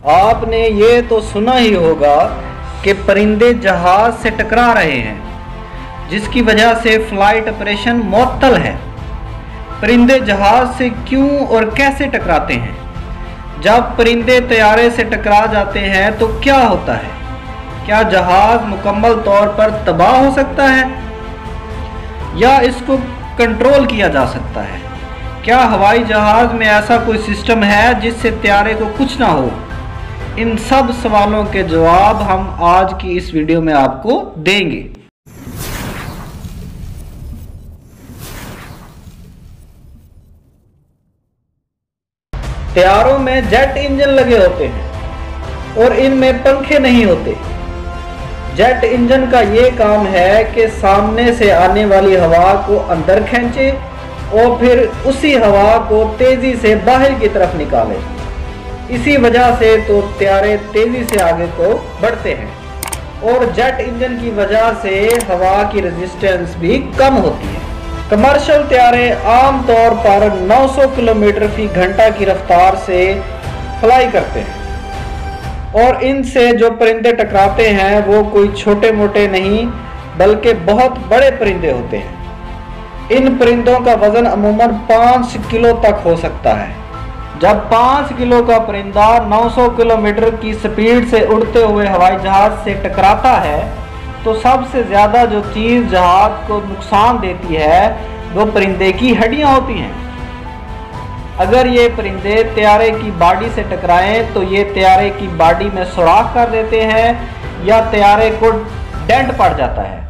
आपने ये तो सुना ही होगा कि परिंदे जहाज से टकरा रहे हैं, जिसकी वजह से फ्लाइट ऑपरेशन मुअत्तल है। परिंदे जहाज से क्यों और कैसे टकराते हैं? जब परिंदे तैयारे से टकरा जाते हैं तो क्या होता है? क्या जहाज मुकम्मल तौर पर तबाह हो सकता है या इसको कंट्रोल किया जा सकता है? क्या हवाई जहाज में ऐसा कोई सिस्टम है जिससे तैयारे को कुछ ना हो? इन सब सवालों के जवाब हम आज की इस वीडियो में आपको देंगे। तैयारों में जेट इंजन लगे होते हैं और इनमें पंखे नहीं होते। जेट इंजन का ये काम है कि सामने से आने वाली हवा को अंदर खींचे और फिर उसी हवा को तेजी से बाहर की तरफ निकाले। इसी वजह से तो तैयारे तेजी से आगे को बढ़ते हैं और जेट इंजन की वजह से हवा की रेजिस्टेंस भी कम होती है। कमर्शियल तैयारे आमतौर पर 900 किलोमीटर फी घंटा की रफ्तार से फ्लाई करते हैं और इनसे जो परिंदे टकराते हैं वो कोई छोटे मोटे नहीं बल्कि बहुत बड़े परिंदे होते हैं। इन परिंदों का वजन अमूमन 5 किलो तक हो सकता है। जब 5 किलो का परिंदा 900 किलोमीटर की स्पीड से उड़ते हुए हवाई जहाज से टकराता है तो सबसे ज़्यादा जो चीज़ जहाज को नुकसान देती है वो परिंदे की हड्डियां होती हैं। अगर ये परिंदे तैयारे की बॉडी से टकराएं तो ये तैयारे की बॉडी में सुराख कर देते हैं या तैयारे को डेंट पड़ जाता है।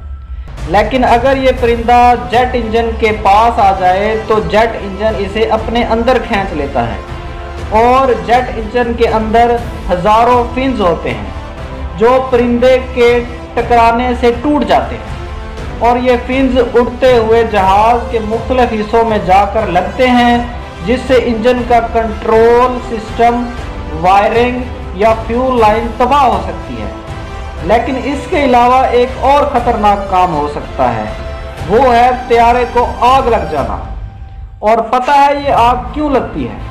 लेकिन अगर ये परिंदा जेट इंजन के पास आ जाए तो जेट इंजन इसे अपने अंदर खींच लेता है और जेट इंजन के अंदर हज़ारों फिन्स होते हैं जो परिंदे के टकराने से टूट जाते हैं और ये फिन्स उड़ते हुए जहाज के मुख्तलिफ हिस्सों में जाकर लगते हैं, जिससे इंजन का कंट्रोल सिस्टम, वायरिंग या फ्यूल लाइन तबाह हो सकती है। लेकिन इसके अलावा एक और ख़तरनाक काम हो सकता है, वो है तैयारे को आग लग जाना। और पता है ये आग क्यों लगती है?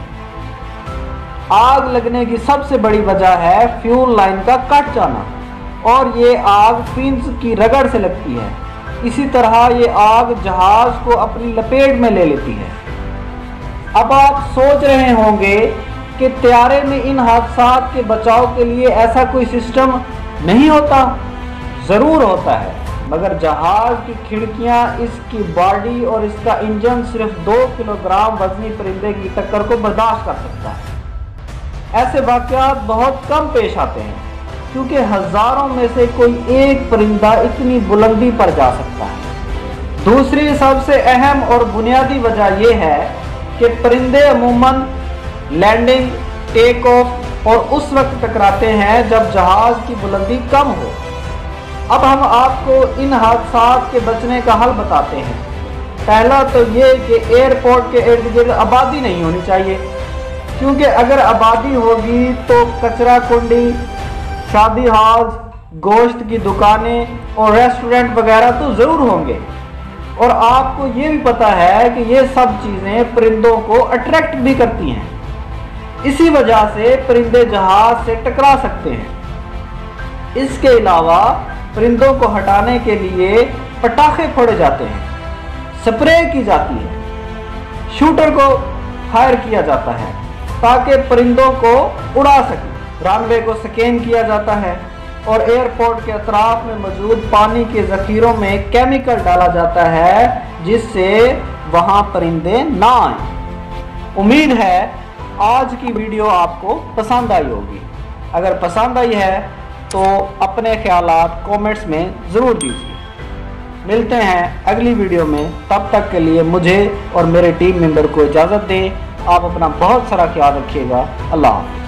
आग लगने की सबसे बड़ी वजह है फ्यूल लाइन का कट जाना और ये आग फिन्स की रगड़ से लगती है। इसी तरह ये आग जहाज को अपनी लपेट में ले लेती है। अब आप सोच रहे होंगे कि तैयारे में इन हादसात के बचाव के लिए ऐसा कोई सिस्टम नहीं होता। ज़रूर होता है, मगर जहाज की खिड़कियां, इसकी बॉडी और इसका इंजन सिर्फ 2 किलोग्राम वजनी परिंदे की टक्कर को बर्दाश्त कर सकता है। ऐसे वाक़यात बहुत कम पेश आते हैं क्योंकि हज़ारों में से कोई एक परिंदा इतनी बुलंदी पर जा सकता है। दूसरी सबसे अहम और बुनियादी वजह यह है कि परिंदे अमूमन लैंडिंग, टेक ऑफ और उस वक्त टकराते हैं जब जहाज की बुलंदी कम हो। अब हम आपको इन हादसात के बचने का हल बताते हैं। पहला तो ये कि एयरपोर्ट के इर्द गिर्द आबादी नहीं होनी चाहिए, क्योंकि अगर आबादी होगी तो कचरा कुंडी, शादी हॉल, गोश्त की दुकानें और रेस्टोरेंट वगैरह तो ज़रूर होंगे। और आपको ये भी पता है कि ये सब चीज़ें परिंदों को अट्रैक्ट भी करती हैं। इसी वजह से परिंदे जहाज से टकरा सकते हैं। इसके अलावा परिंदों को हटाने के लिए पटाखे फोड़े जाते हैं, स्प्रे की जाती है, शूटर को फायर किया जाता है ताकि परिंदों को उड़ा सके। रनवे को स्कैन किया जाता है और एयरपोर्ट के अतराफ में मौजूद पानी के ज़ख़ीरों में केमिकल डाला जाता है जिससे वहाँ परिंदे ना आएं। उम्मीद है आज की वीडियो आपको पसंद आई होगी। अगर पसंद आई है तो अपने ख्यालात कमेंट्स में ज़रूर दीजिए। मिलते हैं अगली वीडियो में, तब तक के लिए मुझे और मेरे टीम मेंबर को इजाज़त दें। आप अपना बहुत सारा ख्याल रखिएगा। अल्लाह हाफ़िज़।